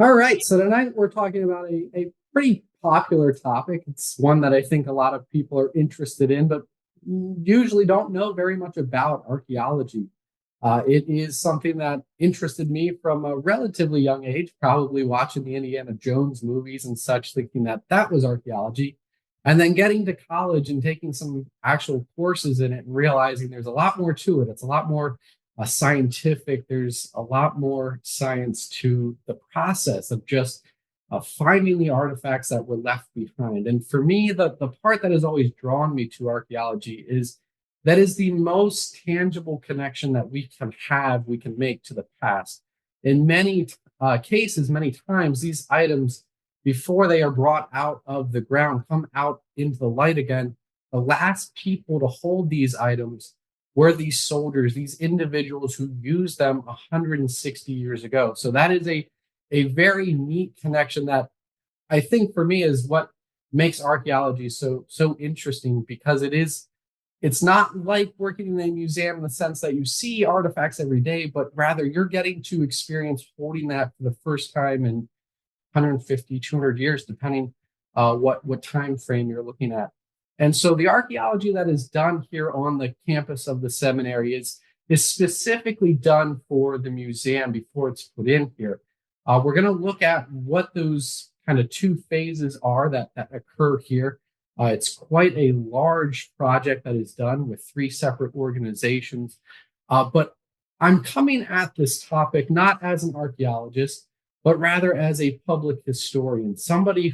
All right, so tonight we're talking about a pretty popular topic. It's one that I think a lot of people are interested in, but usually don't know very much about archaeology. It is something that interested me from a relatively young age, probably watching the Indiana Jones movies and such, thinking that that was archaeology. And then getting to college and taking some actual courses in it and realizing there's a lot more to it. It's a lot more scientific. There's a lot more science to the process of just finding the artifacts that were left behind. And for me, the part that has always drawn me to archaeology is that is the most tangible connection that we can make to the past. In many cases, many times, these items, before they are brought out of the ground, come out into the light again. The last people to hold these items were these soldiers, these individuals who used them 160 years ago. So that is a very neat connection that I think for me is what makes archaeology so interesting because it's not like working in a museum in the sense that you see artifacts every day, but rather you're getting to experience holding that for the first time in 150, 200 years, depending what time frame you're looking at. And so the archaeology that is done here on the campus of the seminary is specifically done for the museum before it's put in here. We're going to look at what those kind of two phases are that occur here. It's quite a large project that is done with three separate organizations. But I'm coming at this topic not as an archaeologist, but rather as a public historian, somebody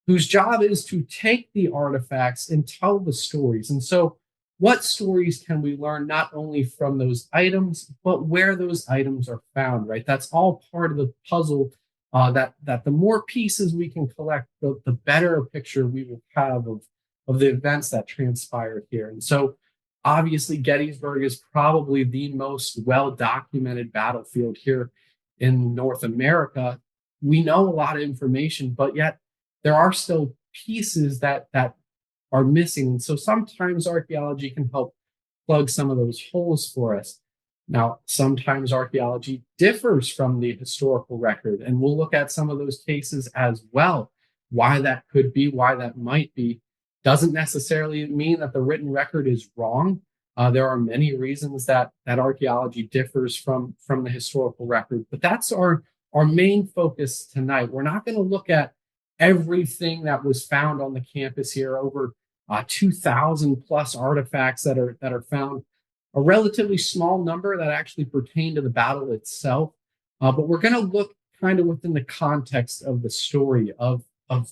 whose job is to take the artifacts and tell the stories. And so, what stories can we learn not only from those items, but where those items are found, right? That's all part of the puzzle. That the more pieces we can collect, the better a picture we will have of the events that transpired here. And so, obviously, Gettysburg is probably the most well documented battlefield here in North America. We know a lot of information, but yet there are still pieces that are missing. And so sometimes archaeology can help plug some of those holes for us. Now, sometimes archaeology differs from the historical record, and we'll look at some of those cases as well. Why that could be, why that might be, doesn't necessarily mean that the written record is wrong. There are many reasons that archaeology differs from the historical record, but that's our main focus tonight. We're not going to look at everything that was found on the campus here, over 2,000 plus artifacts that are found, a relatively small number that actually pertain to the battle itself. But we're going to look kind of within the context of the story of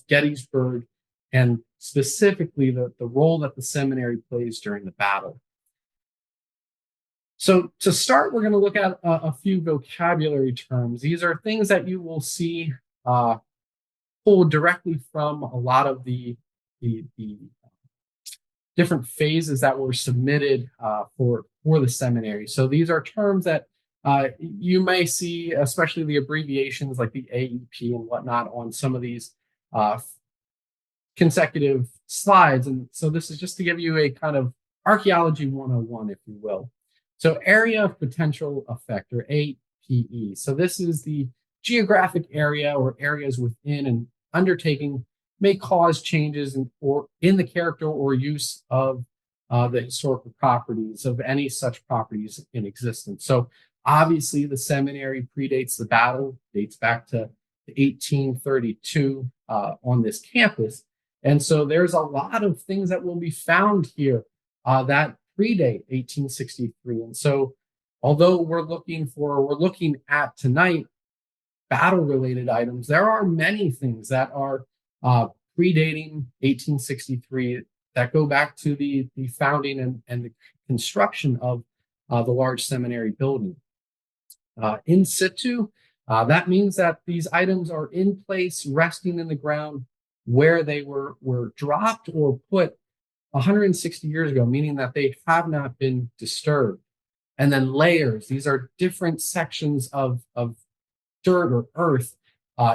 Gettysburg and specifically the role that the seminary plays during the battle. So to start, we're going to look at a few vocabulary terms. These are things that you will see pulled directly from a lot of the different phases that were submitted for the seminary. So these are terms that you may see, especially the abbreviations like the AEP and whatnot on some of these consecutive slides. And so this is just to give you a kind of archaeology 101, if you will. So area of potential effect, or APE. So this is the geographic area or areas within an undertaking may cause changes in the character or use of the historical properties of any such properties in existence. So obviously the seminary predates the battle, dates back to 1832 on this campus. And so there's a lot of things that will be found here that predate 1863. And so although we're looking at tonight battle-related items, there are many things that are predating 1863 that go back to the founding and the construction of the large seminary building. In situ, that means that these items are in place, resting in the ground where they were dropped or put 160 years ago, meaning that they have not been disturbed. And then layers, these are different sections of dirt or earth,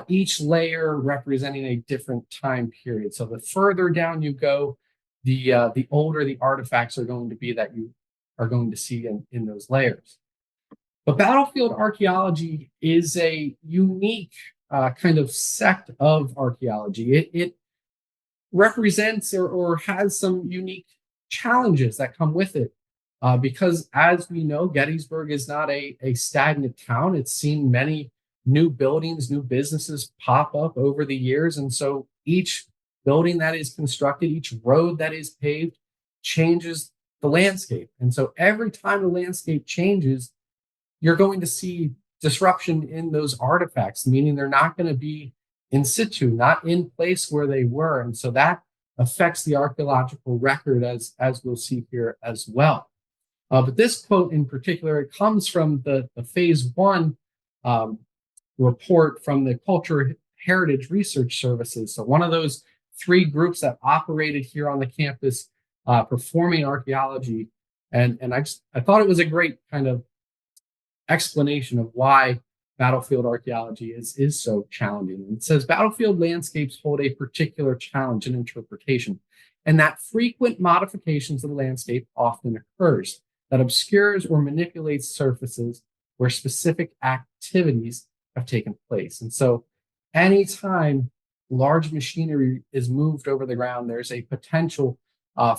each layer representing a different time period. So the further down you go, the older the artifacts are going to be that you are going to see in those layers. But battlefield archaeology is a unique kind of sect of archaeology. It represents or has some unique challenges that come with it. Because as we know, Gettysburg is not a stagnant town. It's seen many new buildings, new businesses pop up over the years. And so each building that is constructed, each road that is paved changes the landscape. And so every time the landscape changes, you're going to see disruption in those artifacts, meaning they're not going to be in situ, not in place where they were. And so that affects the archaeological record as we'll see here as well. But this quote in particular, it comes from the phase one report from the Cultural Heritage Research Services. So one of those three groups that operated here on the campus performing archaeology. And I thought it was a great kind of explanation of why battlefield archaeology is so challenging. And it says battlefield landscapes hold a particular challenge in interpretation, and that frequent modifications of the landscape often occurs that obscures or manipulates surfaces where specific activities have taken place. And so anytime large machinery is moved over the ground, there's a potential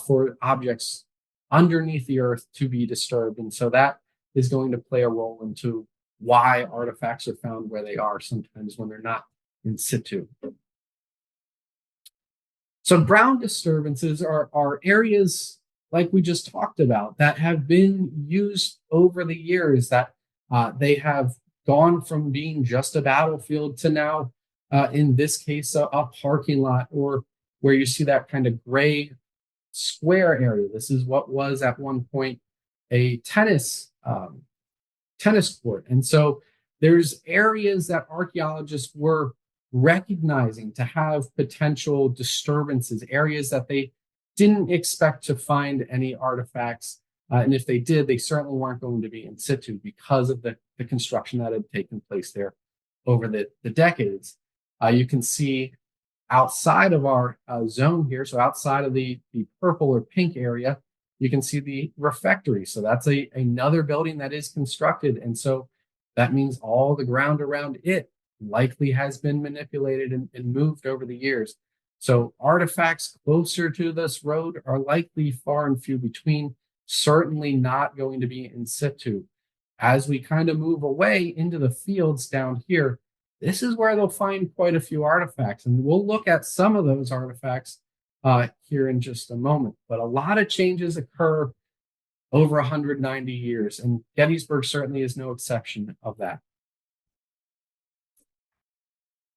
for objects underneath the earth to be disturbed. And so that is going to play a role into why artifacts are found where they are sometimes when they're not in situ. So ground disturbances are areas like we just talked about that have been used over the years, that they have gone from being just a battlefield to now, in this case, a parking lot, or where you see that kind of gray square area. This is what was at one point a tennis court. And so there's areas that archaeologists were recognizing to have potential disturbances, areas that they didn't expect to find any artifacts. And if they did, they certainly weren't going to be in situ because of the construction that had taken place there over the decades. You can see outside of our zone here, so outside of the purple or pink area, you can see the refectory. So that's another building that is constructed. And so that means all the ground around it likely has been manipulated and moved over the years. So artifacts closer to this road are likely far and few between, certainly not going to be in situ. As we kind of move away into the fields down here, this is where they'll find quite a few artifacts. And we'll look at some of those artifacts here in just a moment. But a lot of changes occur over 190 years, and Gettysburg certainly is no exception of that.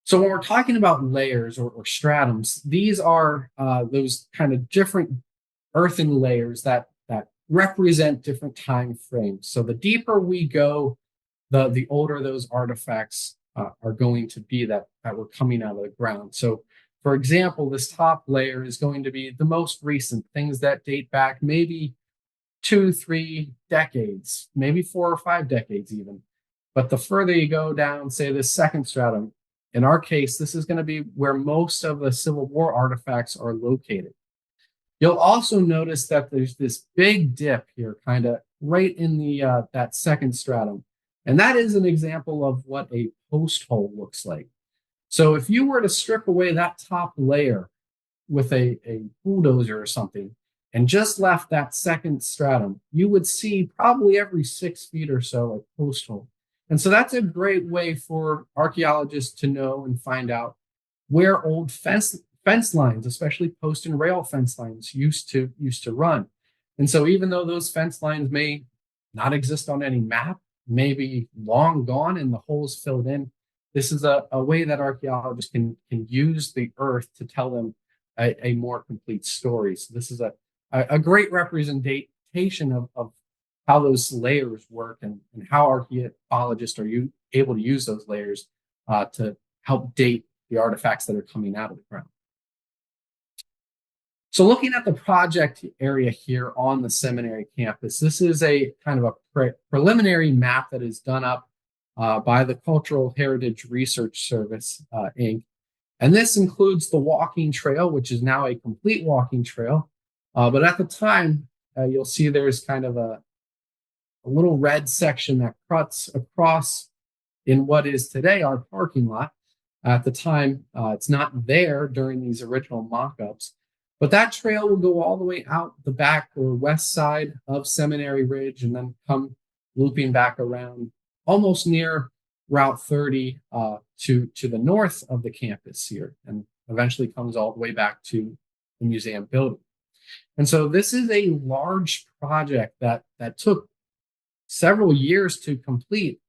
So when we're talking about layers or stratums, these are those kind of different earthen layers that represent different time frames. So the deeper we go, the older those artifacts are going to be that were coming out of the ground. So for example, this top layer is going to be the most recent, things that date back maybe 2-3 decades, maybe 4 or 5 decades even. But the further you go down, say the second stratum, in our case, this is going to be where most of the Civil War artifacts are located. You'll also notice that there's this big dip here, kind of right in the that second stratum. And that is an example of what a post hole looks like. So if you were to strip away that top layer with a bulldozer or something and just left that second stratum, you would see probably every 6 feet or so a post hole. And so that's a great way for archaeologists to know and find out where old fence lines, especially post and rail fence lines, used to run. And so even though those fence lines may not exist on any map, may be long gone and the holes filled in, this is a way that archaeologists can use the earth to tell them a more complete story. So this is a great representation of how those layers work and how archaeologists are able to use those layers to help date the artifacts that are coming out of the ground. So looking at the project area here on the seminary campus, this is a kind of a preliminary map that is done up by the Cultural Heritage Research Service, Inc. And this includes the walking trail, which is now a complete walking trail. But at the time, you'll see there's kind of a little red section that cuts across in what is today our parking lot. At the time, it's not there during these original mock-ups, but that trail will go all the way out the back or west side of Seminary Ridge and then come looping back around almost near Route 30 to the north of the campus here, and eventually comes all the way back to the museum building. And so this is a large project that took several years to complete,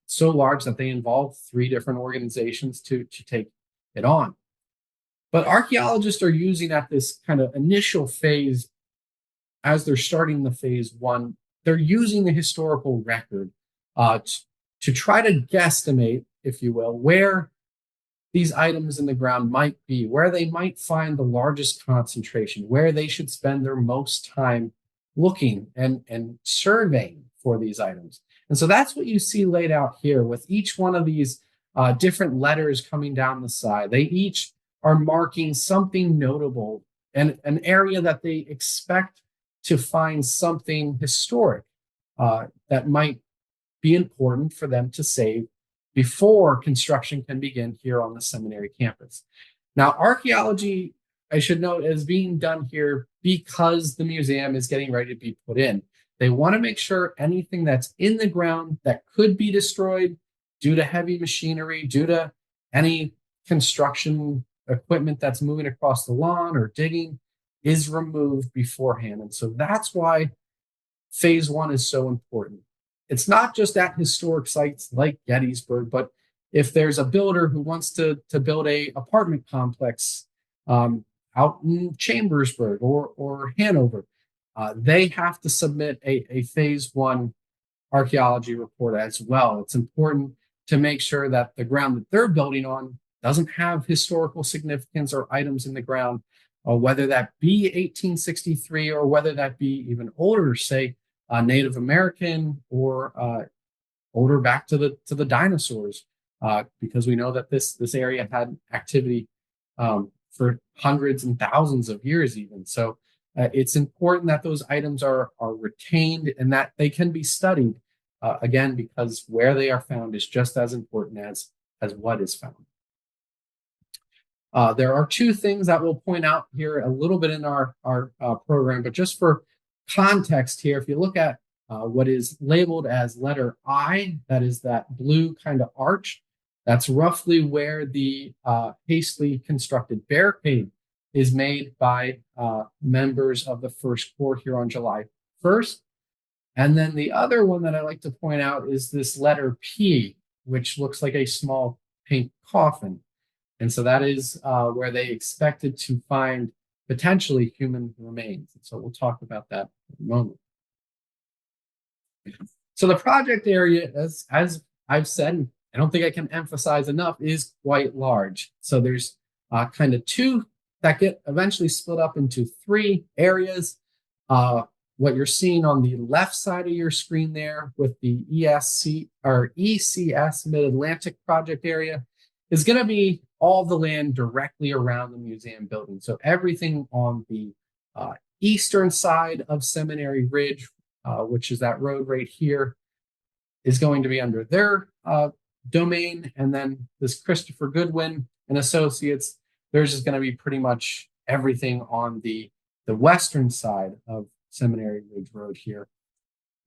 so large that they involved 3 different organizations to take it on. But archaeologists are using at this kind of initial phase, as they're starting the phase 1, they're using the historical record to try to guesstimate, if you will, where these items in the ground might be, where they might find the largest concentration, where they should spend their most time looking and surveying for these items. And so that's what you see laid out here with each one of these different letters coming down the side. They each are marking something notable and an area that they expect to find something historic that might be important for them to save before construction can begin here on the seminary campus. Now, archaeology, I should note, is being done here because the museum is getting ready to be put in. They want to make sure anything that's in the ground that could be destroyed due to heavy machinery, due to any construction equipment that's moving across the lawn or digging, is removed beforehand. And so that's why phase 1 is so important. It's not just at historic sites like Gettysburg, but if there's a builder who wants to build a apartment complex out in Chambersburg or Hanover, they have to submit a phase 1 archaeology report as well. It's important to make sure that the ground that they're building on doesn't have historical significance or items in the ground, whether that be 1863 or whether that be even older, say Native American or older back to the dinosaurs, because we know that this area had activity for hundreds and thousands of years even. So it's important that those items are retained and that they can be studied, again, because where they are found is just as important as what is found. There are 2 things that we'll point out here a little bit in our program, but just for context here, if you look at what is labeled as letter I, that is that blue kind of arch, that's roughly where the hastily constructed barricade is made by members of the First Corps here on July 1st. And then the other one that I like to point out is this letter P, which looks like a small pink coffin. And so that is where they expected to find potentially human remains. And so we'll talk about that in a moment. So the project area, as I've said, I don't think I can emphasize enough, is quite large. So there's kind of 2 that get eventually split up into 3 areas. What you're seeing on the left side of your screen there with the ECS Mid-Atlantic project area is going to be all the land directly around the museum building. So everything on the eastern side of Seminary Ridge, which is that road right here, is going to be under their domain. And then this Christopher Goodwin and Associates, there's just going to be pretty much everything on the western side of Seminary Ridge Road here.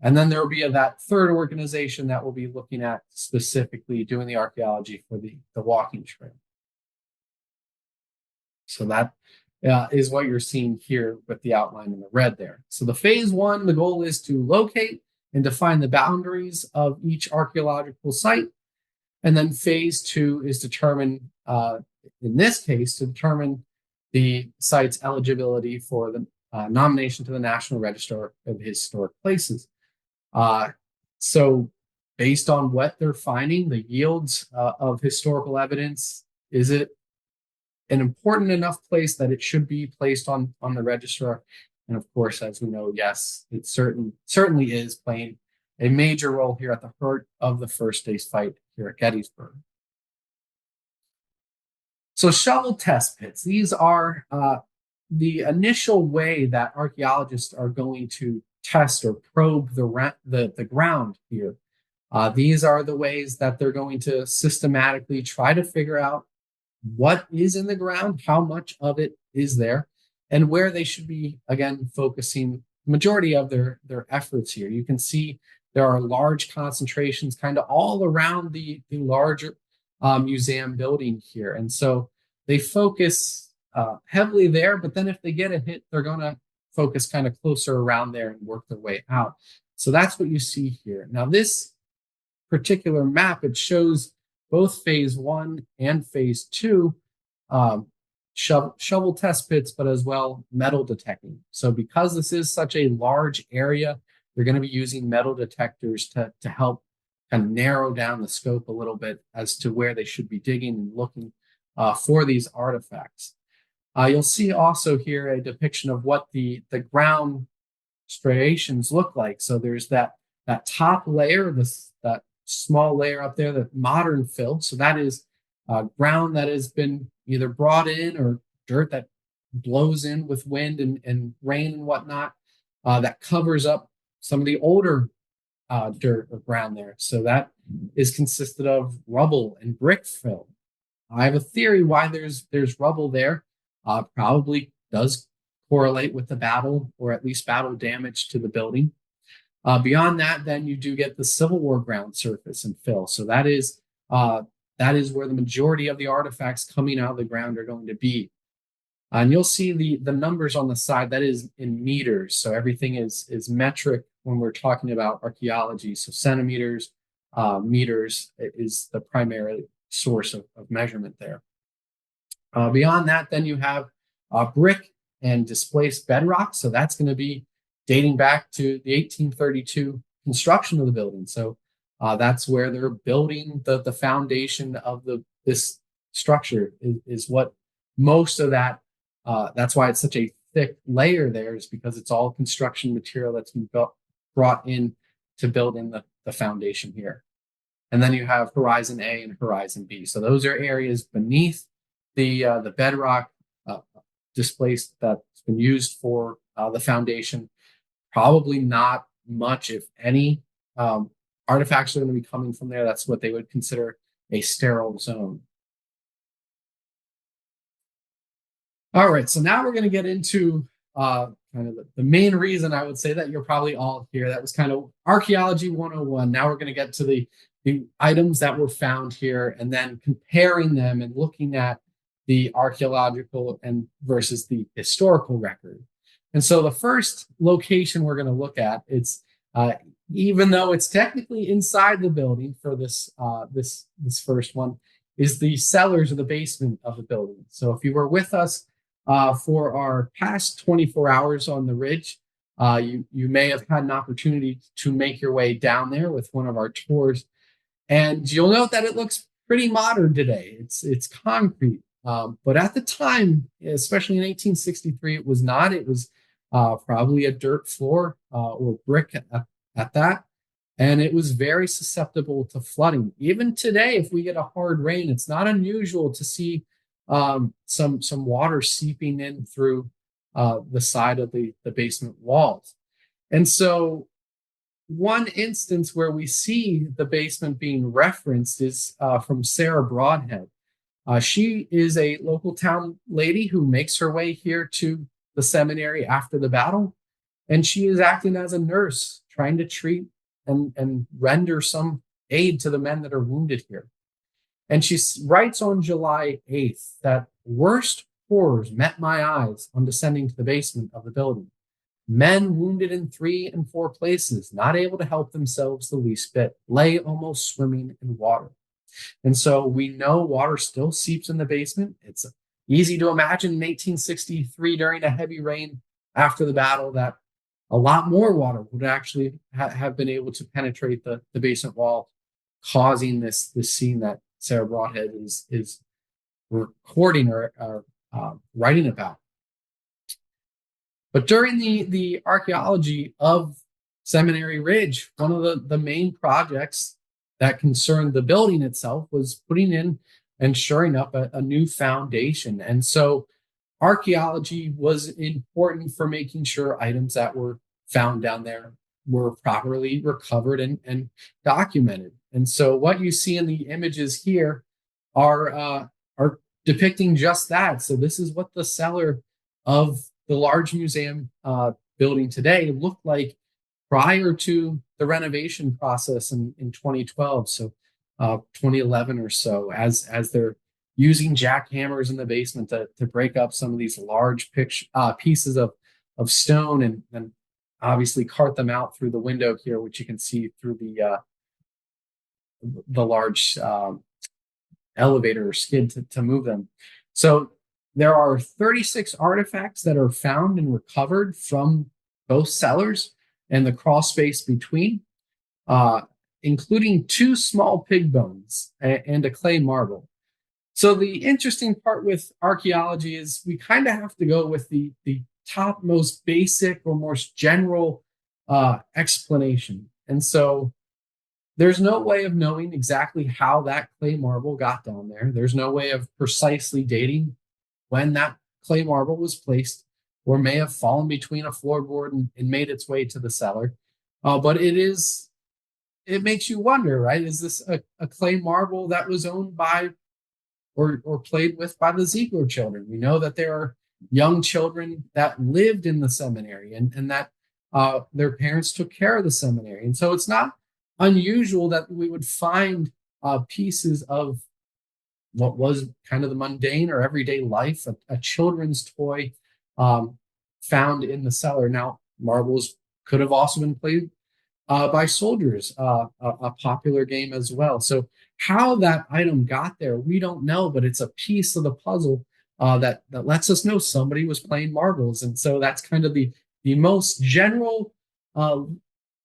And then there will be that third organization that will be looking at specifically doing the archaeology for the walking trail. So that is what you're seeing here with the outline in the red there. So the phase 1, the goal is to locate and define the boundaries of each archaeological site. And then phase 2 is determine, in this case, to determine the site's eligibility for the nomination to the National Register of Historic Places. So based on what they're finding, the yields of historical evidence, is it an important enough place that it should be placed on the register? And of course, as we know, yes, it certainly is playing a major role here at the heart of the first day's fight here at Gettysburg. So shovel test pits, these are the initial way that archaeologists are going to test or probe the ground here. These are the ways that they're going to systematically try to figure out what is in the ground, how much of it is there, and where they should be, again, focusing majority of their efforts here. You can see there are large concentrations kind of all around the larger museum building here. And so they focus heavily there, but then if they get a hit, they're going to focus kind of closer around there and work their way out. So that's what you see here. Now, this particular map, it shows both phase 1 and phase 2 shovel test pits, but as well metal detecting. So because this is such a large area, they're going to be using metal detectors to help kind of narrow down the scope a little bit as to where they should be digging and looking for these artifacts. You'll see also here a depiction of what the ground striations look like. So there's that top layer, that small layer up there, the modern fill. So that is ground that has been either brought in or dirt that blows in with wind and rain and whatnot, that covers up some of the older dirt or ground there. So that is consisted of rubble and brick fill. I have a theory why there's rubble there. Probably does correlate with the battle, or at least battle damage to the building. Beyond that, then you do get the Civil War ground surface and fill. So that is where the majority of the artifacts coming out of the ground are going to be. And you'll see the numbers on the side, that is in meters. So everything is metric when we're talking about archaeology. So centimeters, meters is the primary source of measurement there. Beyond that, then you have brick and displaced bedrock. So that's going to be dating back to the 1832 construction of the building. So that's where they're building the foundation of this structure is what most of that. That's why it's such a thick layer there, is because it's all construction material that's been brought in to build in the foundation here. And then you have Horizon A and Horizon B. So those are areas beneath the bedrock displaced that's been used for the foundation. Probably not much, if any, artifacts are going to be coming from there. That's what they would consider a sterile zone. All right, so now we're going to get into kind of the main reason I would say that you're probably all here. That was kind of Archaeology 101. Now we're going to get to the items that were found here, and then comparing them and looking at the archaeological and versus the historical record. And so the first location we're going to look at, it's even though it's technically inside the building for this first one, is the cellars or the basement of the building. So if you were with us for our past 24 hours on the ridge, you may have had an opportunity to make your way down there with one of our tours, and you'll note that it looks pretty modern today. It's concrete, but at the time, especially in 1863, it was not. It was probably a dirt floor or brick at that. And it was very susceptible to flooding. Even today, if we get a hard rain, it's not unusual to see some water seeping in through the side of the basement walls. And so one instance where we see the basement being referenced is from Sarah Broadhead. She is a local town lady who makes her way here to the seminary after the battle. And she is acting as a nurse, trying to treat and render some aid to the men that are wounded here. And she writes on July 8th that worst horrors met my eyes on descending to the basement of the building. Men wounded in 3 and 4 places, not able to help themselves the least bit, lay almost swimming in water. And so we know water still seeps in the basement. It's easy to imagine in 1863 during a heavy rain after the battle that a lot more water would actually have been able to penetrate the basement wall, causing this scene that Sarah Broadhead is recording or writing about. But during the archaeology of Seminary Ridge, one of the main projects that concerned the building itself was putting in and shoring up a new foundation. And so archaeology was important for making sure items that were found down there were properly recovered and documented. And so what you see in the images here are depicting just that. So this is what the cellar of the large museum building today looked like prior to the renovation process in 2012. So 2011 or so, as they're using jackhammers in the basement to break up some of these large pieces of stone and obviously cart them out through the window here, which you can see through the large elevator or skid to move them. So there are 36 artifacts that are found and recovered from both cellars and the crawl space between, including 2 small pig bones and a clay marble. So the interesting part with archaeology is we kind of have to go with the top most basic or most general explanation. And so there's no way of knowing exactly how that clay marble got down there. There's no way of precisely dating when that clay marble was placed or may have fallen between a floorboard and made its way to the cellar. But it makes you wonder, right? Is this a clay marble that was owned by or played with by the Ziegler children? We know that there are young children that lived in the seminary and that their parents took care of the seminary. And so it's not unusual that we would find pieces of what was kind of the mundane or everyday life, a children's toy found in the cellar. Now, marbles could have also been played by soldiers, a popular game as well. So how that item got there, we don't know, but it's a piece of the puzzle that lets us know somebody was playing marbles. And so that's kind of the most general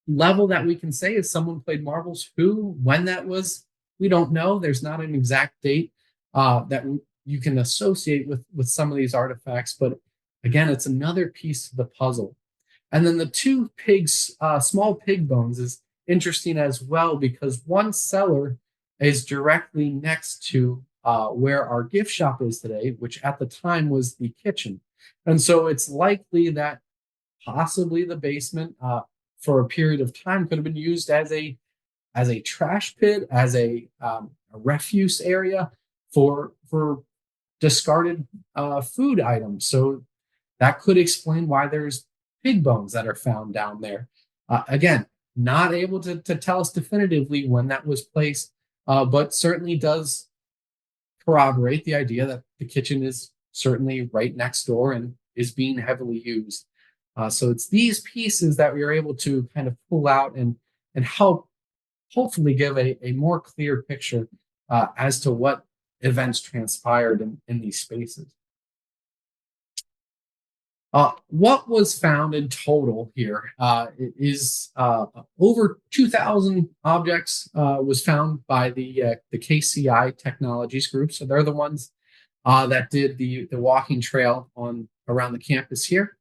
level that we can say is someone played marbles. Who, when that was, we don't know. There's not an exact date that you can associate with some of these artifacts. But again, it's another piece of the puzzle. And then the 2 small pig bones is interesting as well, because one cellar is directly next to where our gift shop is today, which at the time was the kitchen. And so it's likely that possibly the basement for a period of time could have been used as a trash pit, as a refuse area for discarded food items. So that could explain why there's pig bones that are found down there. Again, not able to tell us definitively when that was placed, but certainly does corroborate the idea that the kitchen is certainly right next door and is being heavily used. So it's these pieces that we are able to kind of pull out and help hopefully give a more clear picture as to what events transpired in these spaces. What was found in total here is over 2,000 objects was found by the KCI Technologies group. So they're the ones that did the walking trail around the campus here.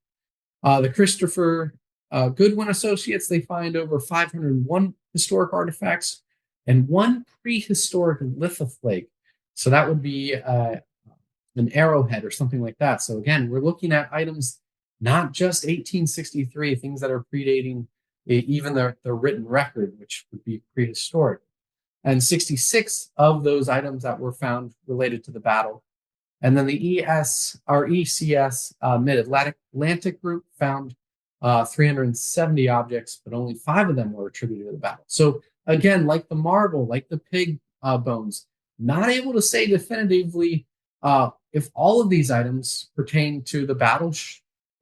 The Christopher Goodwin Associates, they find over 501 historic artifacts and 1 prehistoric lithoflake. So that would be an arrowhead or something like that. So again, we're looking at items not just 1863, things that are predating even the written record, which would be prehistoric. And 66 of those items that were found related to the battle. And then the ECS Mid-Atlantic group found 370 objects, but only 5 of them were attributed to the battle. So again, like the marble, like the pig bones, not able to say definitively if all of these items pertain to the battle.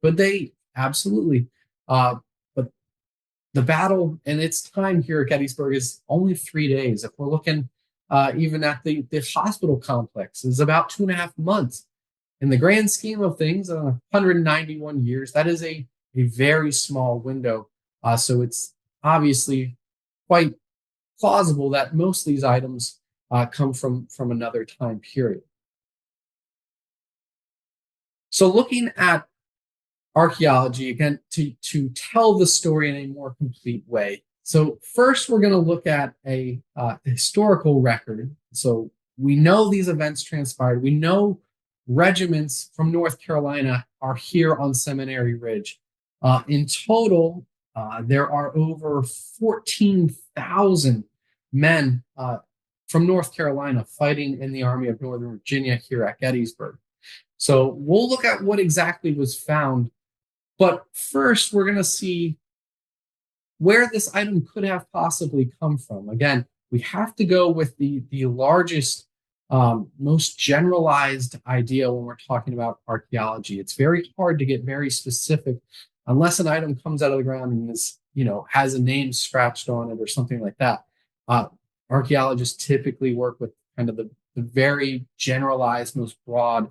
But they absolutely. But the battle and its time here at Gettysburg is only 3 days. If we're looking even at the hospital complex, is about 2.5 months. In the grand scheme of things, 191 years, that is a very small window. So it's obviously quite plausible that most of these items come from another time period. So looking at archaeology, again, to tell the story in a more complete way. So first, we're going to look at a historical record. So we know these events transpired. We know regiments from North Carolina are here on Seminary Ridge. In total, There are over 14,000 men from North Carolina fighting in the Army of Northern Virginia here at Gettysburg. So we'll look at what exactly was found. But first, we're going to see where this item could have possibly come from. Again, we have to go with the largest, most generalized idea when we're talking about archaeology. It's very hard to get very specific unless an item comes out of the ground and is, has a name scratched on it or something like that. Archaeologists typically work with kind of the very generalized, most broad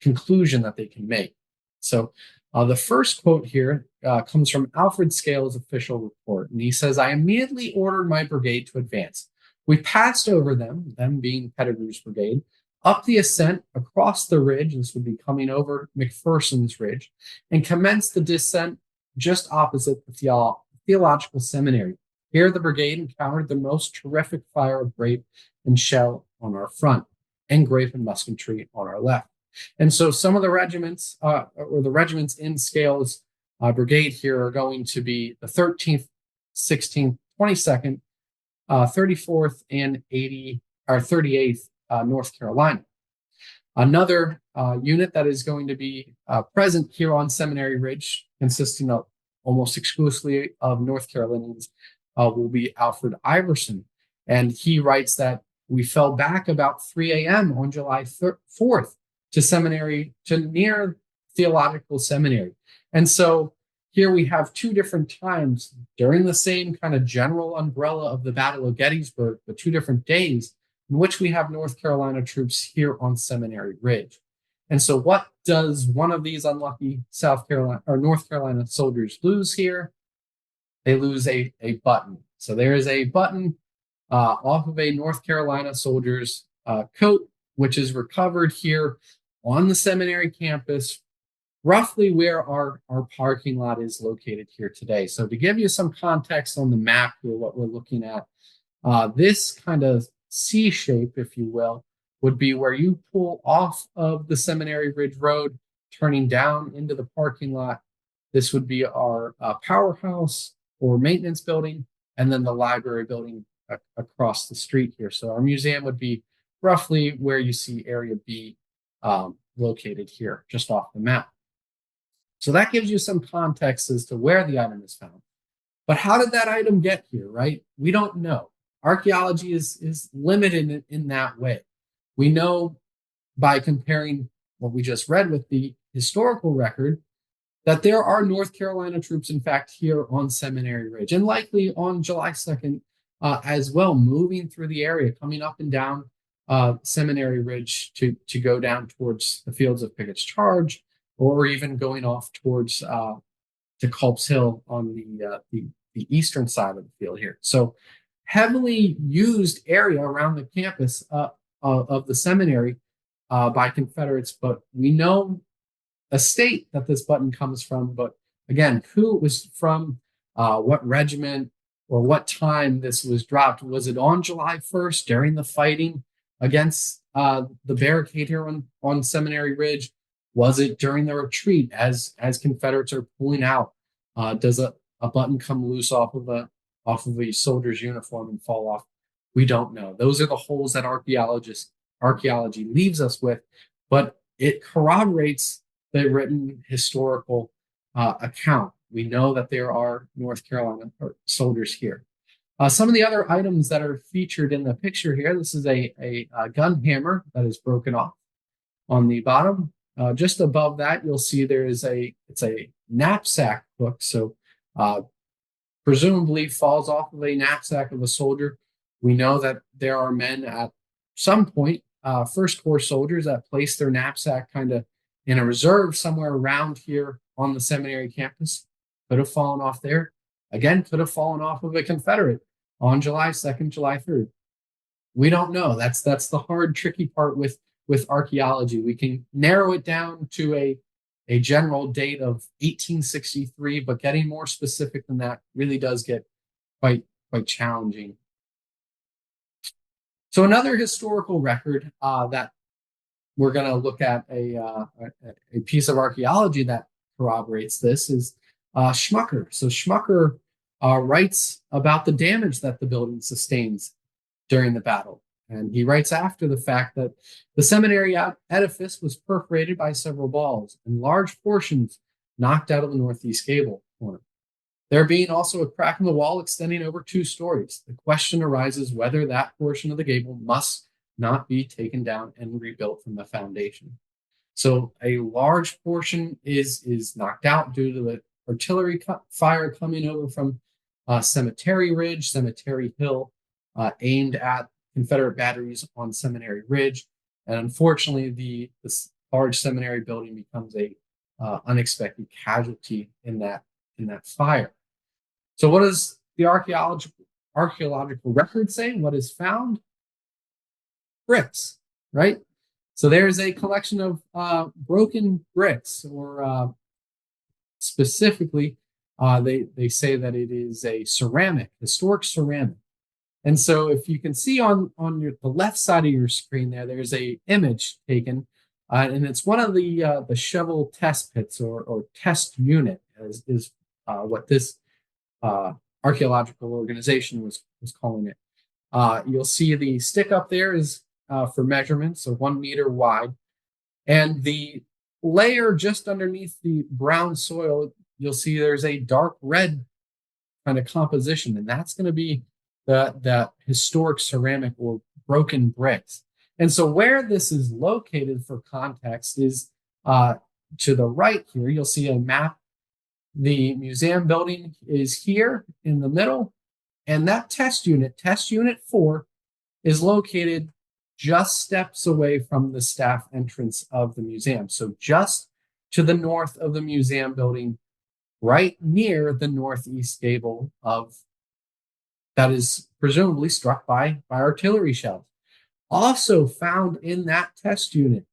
conclusion that they can make. So the first quote here comes from Alfred Scales' official report, and he says, "I immediately ordered my brigade to advance. We passed over them being Pettigrew's brigade, up the ascent across the ridge," this would be coming over McPherson's Ridge, "and commenced the descent just opposite the Theological Seminary. Here the brigade encountered the most terrific fire of grape and shell on our front, and grape and musketry on our left." And so some of the regiments, or the regiments in Scales' brigade here, are going to be the 13th, 16th, 22nd, 34th, and 38th North Carolina. Another unit that is going to be present here on Seminary Ridge, consisting of almost exclusively of North Carolinians, will be Alfred Iverson. And he writes that we fell back about 3 a.m. on July 4th to near Theological Seminary. And so here we have two different times during the same kind of general umbrella of the Battle of Gettysburg, but two different days in which we have North Carolina troops here on Seminary Ridge. And so what does one of these unlucky South Carolina or North Carolina soldiers lose here? They lose a button. So there is a button off of a North Carolina soldier's coat, which is recovered here on the seminary campus, roughly where our parking lot is located here today. So to give you some context on the map here, what we're looking at, this kind of C shape, if you will, would be where you pull off of the Seminary Ridge Road, turning down into the parking lot. This would be our powerhouse or maintenance building, and then the library building across the street here. So our museum would be roughly where you see Area B located here, just off the map. So that gives you some context as to where the item is found. But how did that item get here, right? We don't know. Archaeology is limited in that way. We know by comparing what we just read with the historical record that there are North Carolina troops, in fact, here on Seminary Ridge, and likely on July 2nd as well, moving through the area, coming up and down Seminary Ridge to go down towards the fields of Pickett's Charge, or even going off towards to Culp's Hill on the eastern side of the field here. So heavily used area around the campus of the seminary by Confederates, but we know a state that this button comes from, but again, who it was from, what regiment, or what time this was dropped. Was it on July 1st during the fighting against the barricade here on Seminary Ridge? Was it during the retreat as Confederates are pulling out? Does a button come loose off of a soldier's uniform and fall off? We don't know. Those are the holes that archaeology leaves us with, but it corroborates the written historical account. We know that there are North Carolina soldiers here. Some of the other items that are featured in the picture here, this is a gun hammer that is broken off on the bottom. Just above that, you'll see it's a knapsack hook. So presumably falls off of a knapsack of a soldier. We know that there are men at some point, First Corps soldiers, that place their knapsack kind of in a reserve somewhere around here on the seminary campus. Could have fallen off there. Again, could have fallen off of a Confederate on July 2nd, July 3rd. We don't know. That's the hard, tricky part with archaeology. We can narrow it down to a general date of 1863, but getting more specific than that really does get quite challenging. So another historical record that we're going to look at, a piece of archaeology that corroborates this, is Schmucker. So Schmucker writes about the damage that the building sustains during the battle. And he writes after the fact that the seminary edifice was perforated by several balls and large portions knocked out of the northeast gable corner. There being also a crack in the wall extending over 2 stories. The question arises whether that portion of the gable must not be taken down and rebuilt from the foundation. So a large portion is knocked out due to the artillery fire coming over from Cemetery Ridge, Cemetery Hill, aimed at Confederate batteries on Seminary Ridge. And unfortunately, this large seminary building becomes a unexpected casualty in that fire. So what does the archaeological record say? What is found? Bricks, right? So there's a collection of broken bricks, or specifically, they say that it is a ceramic, historic ceramic. And so if you can see on the left side of your screen there's a image taken, and it's one of the shovel test pits or test unit is what this archaeological organization was calling it. You'll see the stick up there is for measurements, so 1 meter wide. And the layer just underneath the brown soil, you'll see there's a dark red kind of composition, and that's going to be that historic ceramic or broken bricks. And so where this is located for context is to the right here. You'll see a map. The museum building is here in the middle, and that test unit 4, is located just steps away from the staff entrance of the museum. So just to the north of the museum building, right near the northeast gable of that is presumably struck by artillery shells. Also found in that test unit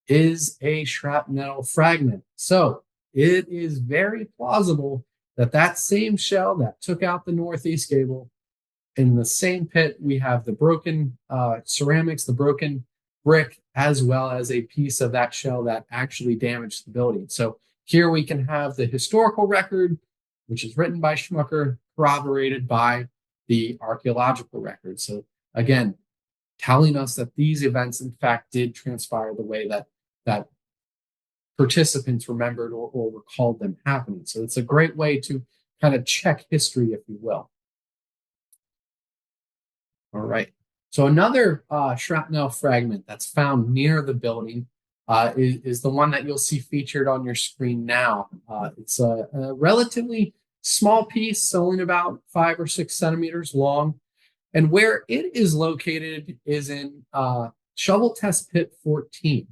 is a shrapnel fragment. So it is very plausible that that same shell that took out the northeast gable, in the same pit, we have the broken ceramics, the broken brick, as well as a piece of that shell that actually damaged the building. So here we can have the historical record, which is written by Schmucker, corroborated by the archaeological record. So again, telling us that these events, in fact, did transpire the way that participants remembered or recalled them happening. So it's a great way to kind of check history, if you will. All right. So another shrapnel fragment that's found near the building is the one that you'll see featured on your screen now. It's a relatively small piece, only about 5 or 6 centimeters long. And where it is located is in shovel test pit 14.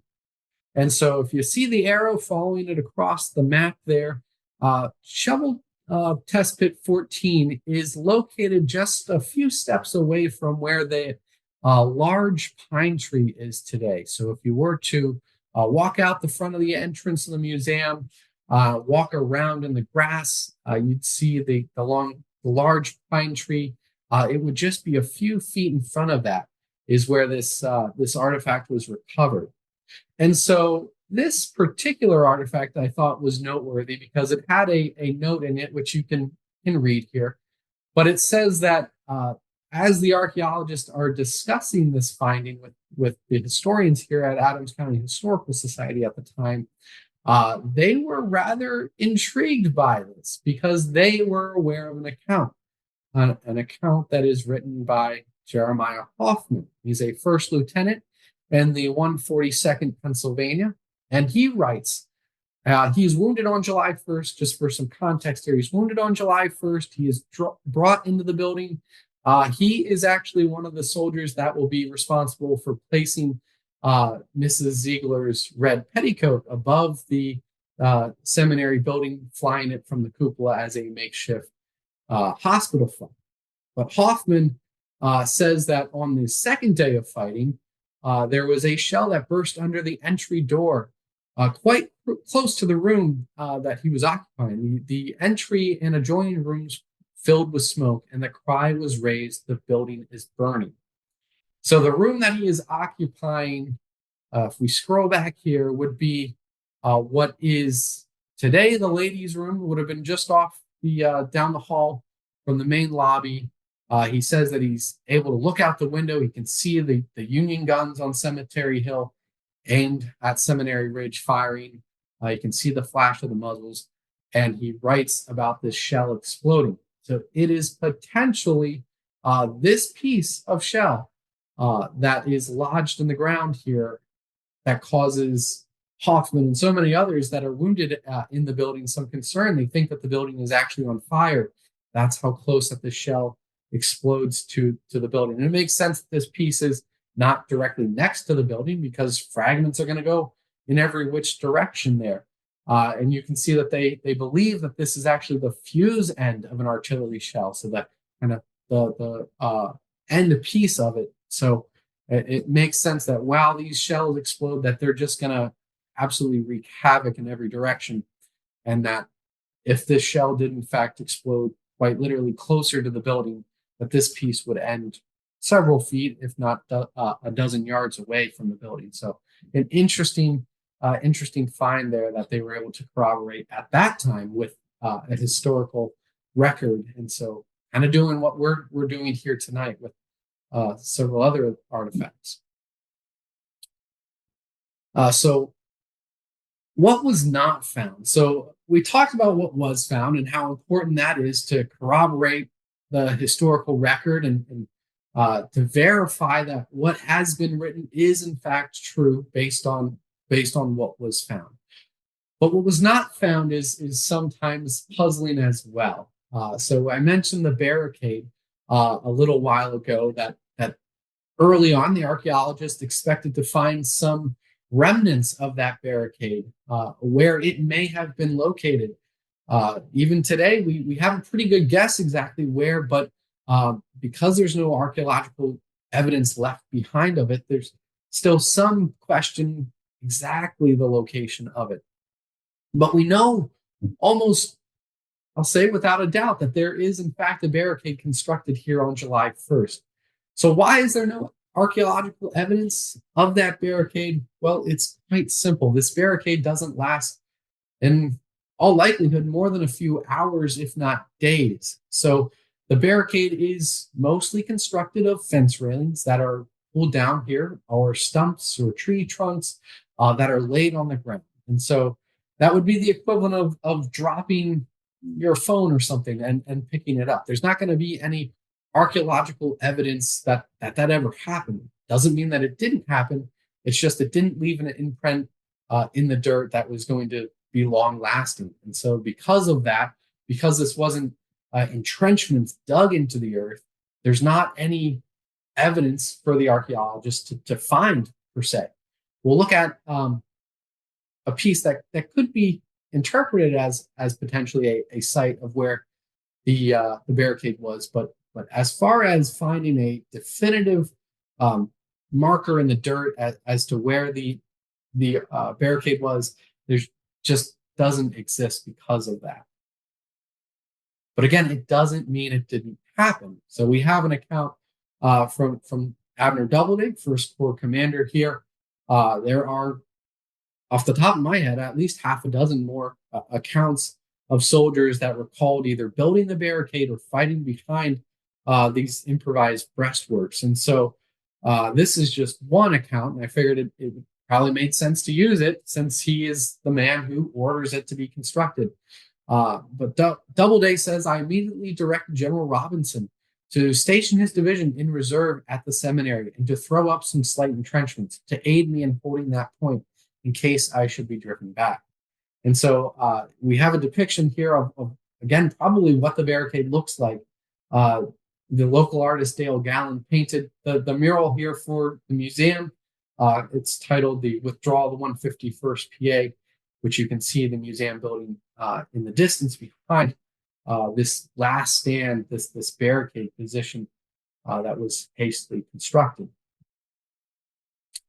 And so if you see the arrow following it across the map there, shovel test pit 14 is located just a few steps away from where the large pine tree is today. So if you were to walk out the front of the entrance of the museum, walk around in the grass, you'd see the large pine tree. It would just be a few feet in front of that is where this artifact was recovered. And so this particular artifact I thought was noteworthy because it had a note in it, which you can read here. But it says that as the archaeologists are discussing this finding with the historians here at Adams County Historical Society at the time, they were rather intrigued by this because they were aware of an account that is written by Jeremiah Hoffman. He's a first lieutenant in the 142nd Pennsylvania. And he writes, he's wounded on July 1st, just for some context here. He's wounded on July 1st. He is brought into the building. He is actually one of the soldiers that will be responsible for placing Mrs. Ziegler's red petticoat above the seminary building, flying it from the cupola as a makeshift hospital flag. But Hoffman says that on the second day of fighting, there was a shell that burst under the entry door quite close to the room that he was occupying. The entry and adjoining rooms filled with smoke, and the cry was raised, "The building is burning." So the room that he is occupying, if we scroll back here, would be what is Today, the ladies' room would have been just off the down the hall from the main lobby. He says that he's able to look out the window. He can see the Union guns on Cemetery Hill aimed at Seminary Ridge firing. You can see the flash of the muzzles, and he writes about this shell exploding. So it is potentially this piece of shell that is lodged in the ground here that causes Hoffman and so many others that are wounded in the building some concern. They think that the building is actually on fire. That's how close that the shell explodes to the building. And it makes sense that this piece is not directly next to the building because fragments are going to go in every which direction there. And you can see that they believe that this is actually the fuse end of an artillery shell. So that kind of the end piece of it. So it makes sense that while these shells explode, that they're just going to absolutely wreak havoc in every direction. And that if this shell did in fact explode quite literally closer to the building, that this piece would end several feet, if not a dozen yards away from the building. So an interesting find there that they were able to corroborate at that time with a historical record. And so kind of doing what we're doing here tonight with several other artifacts. So what was not found? So we talked about what was found and how important that is to corroborate the historical record and to verify that what has been written is in fact true based on what was found. But what was not found is sometimes puzzling as well. So I mentioned the barricade a little while ago that early on the archaeologists expected to find some remnants of that barricade where it may have been located. Even today, we have a pretty good guess exactly where, but because there's no archaeological evidence left behind of it, there's still some question exactly the location of it. But we know almost, I'll say without a doubt, that there is in fact a barricade constructed here on July 1st. So why is there no archaeological evidence of that barricade? Well, it's quite simple. This barricade doesn't last, in all likelihood, more than a few hours, if not days. So the barricade is mostly constructed of fence railings that are pulled down here, or stumps or tree trunks that are laid on the ground. And so that would be the equivalent of dropping your phone or something and picking it up. There's not going to be any archaeological evidence that ever happened. Doesn't mean that it didn't happen. It's just it didn't leave an imprint in the dirt that was going to be long lasting. And so because of that, because this wasn't entrenchments dug into the earth, there's not any evidence for the archaeologists to find per se. We'll look at a piece that could be interpreted as potentially a site of where the barricade was, but as far as finding a definitive marker in the dirt as to where the barricade was, there's just doesn't exist because of that. But again, it doesn't mean it didn't happen. So we have an account from Abner Doubleday, First Corps commander here. There are, off the top of my head, at least half a dozen more accounts of soldiers that recalled either building the barricade or fighting behind these improvised breastworks. And so this is just one account, and I figured it probably made sense to use it since he is the man who orders it to be constructed. But Doubleday says, I immediately directed General Robinson to station his division in reserve at the seminary and to throw up some slight entrenchments to aid me in holding that point in case I should be driven back. And so we have a depiction here of again, probably what the barricade looks like. The local artist Dale Gallen painted the mural here for the museum. It's titled The Withdrawal of the 151st PA, which you can see the museum building in the distance behind this last stand, this barricade position that was hastily constructed.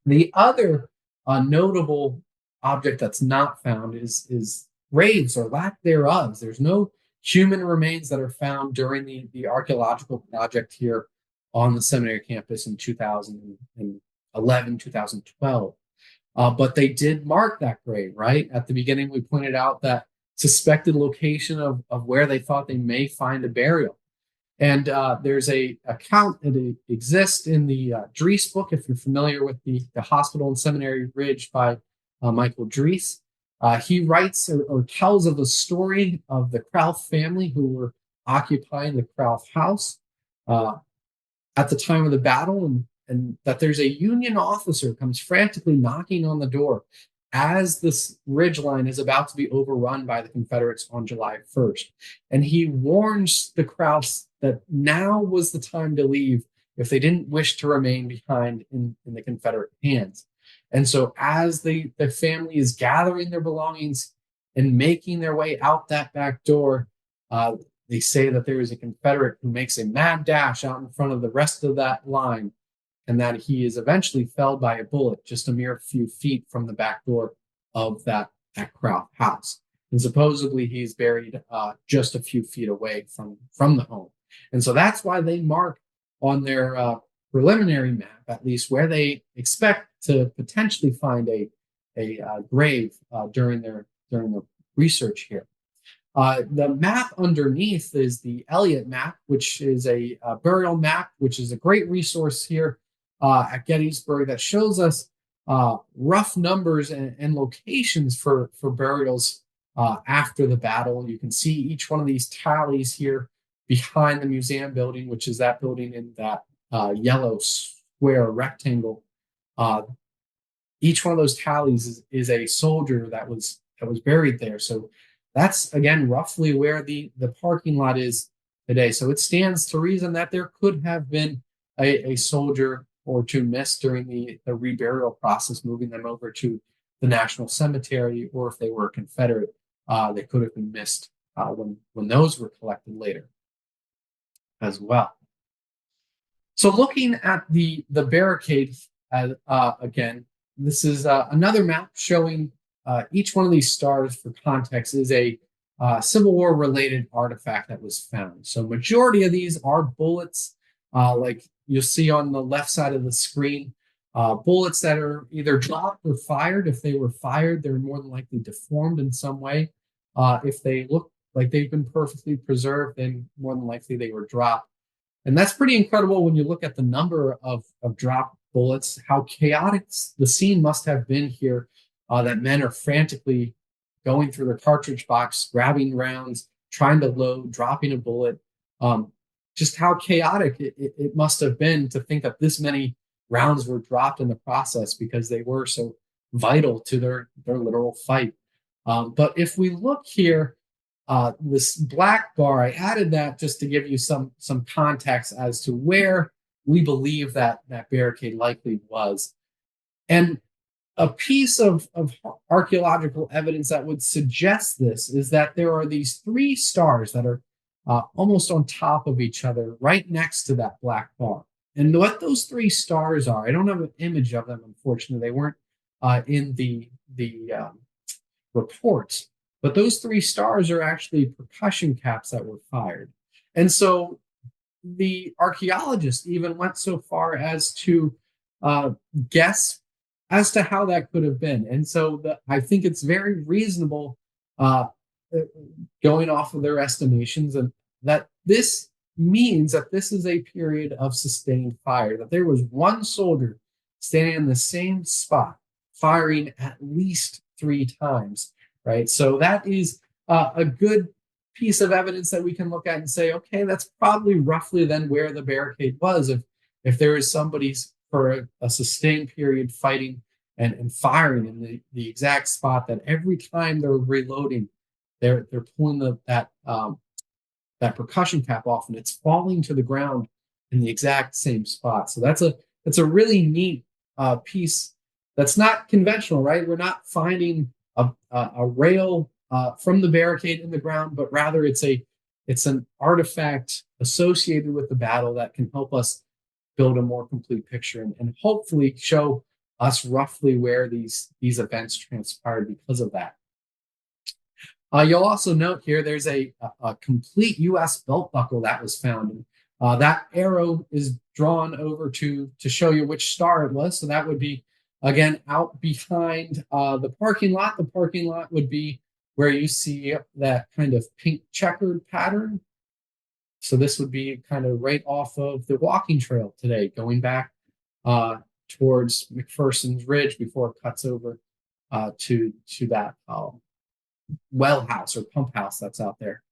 The other notable object that's not found is graves or lack thereof. There's no human remains that are found during the archaeological project here on the seminary campus in 2011, 2012. But they did mark that grave, right? At the beginning, we pointed out that suspected location of where they thought they may find a burial. And there's a account that exists in the Dries book, if you're familiar with the Hospital and Seminary Ridge by Michael Dries. He writes or tells of the story of the Krauth family who were occupying the Krauth house at the time of the battle, and that there's a Union officer comes frantically knocking on the door as this ridgeline is about to be overrun by the Confederates on July 1st. And he warns the Krauths that now was the time to leave if they didn't wish to remain behind in the Confederate hands. And so as the family is gathering their belongings and making their way out that back door, they say that there is a Confederate who makes a mad dash out in front of the rest of that line, and that he is eventually felled by a bullet just a mere few feet from the back door of that Krauth house. And supposedly he's buried just a few feet away from the home. And so that's why they mark on their preliminary map, at least, where they expect to potentially find a grave during their research here. The map underneath is the Elliott map, which is a burial map, which is a great resource here at Gettysburg that shows us rough numbers and locations for burials after the battle. You can see each one of these tallies here behind the museum building, which is that building in that yellow square rectangle. Each one of those tallies is a soldier that was buried there. So that's, again, roughly where the parking lot is today. So it stands to reason that there could have been a soldier or two missed during the reburial process, moving them over to the National Cemetery, or if they were Confederate, they could have been missed when those were collected later as well. So looking at the barricade, again, this is another map showing each one of these stars, for context, is a Civil War related artifact that was found. So majority of these are bullets, like you'll see on the left side of the screen, bullets that are either dropped or fired. If they were fired, they're more than likely deformed in some way. If they look like they've been perfectly preserved, then more than likely they were dropped. And that's pretty incredible when you look at the number of dropped bullets, how chaotic the scene must have been here, that men are frantically going through their cartridge box, grabbing rounds, trying to load, dropping a bullet. Just how chaotic it must have been to think that this many rounds were dropped in the process, because they were so vital to their literal fight. But if we look here, this black bar, I added that just to give you some context as to where we believe that barricade likely was. And a piece of archaeological evidence that would suggest this is that there are these three stars that are almost on top of each other, right next to that black bar. And what those three stars are, I don't have an image of them, unfortunately. They weren't in the reports. But those three stars are actually percussion caps that were fired. And so the archaeologists even went so far as to guess as to how that could have been. And so I think it's very reasonable, going off of their estimations, and that this means that this is a period of sustained fire, that there was one soldier standing in the same spot, firing at least 3 times. Right. So that is a good piece of evidence that we can look at and say, okay, that's probably roughly then where the barricade was. If there is somebody for a sustained period fighting and firing in the exact spot, that every time they're reloading, they're pulling that percussion cap off, and it's falling to the ground in the exact same spot. So that's a really neat piece that's not conventional, right? We're not finding a rail from the barricade in the ground, but rather it's an artifact associated with the battle that can help us build a more complete picture and hopefully show us roughly where these events transpired because of that. You'll also note here there's a complete U.S. belt buckle that was found. And that arrow is drawn over to show you which star it was. So that would be, again, out behind the parking lot. The parking lot would be where you see that kind of pink checkered pattern. So this would be kind of right off of the walking trail today, going back towards McPherson's Ridge before it cuts over to that well house or pump house that's out there.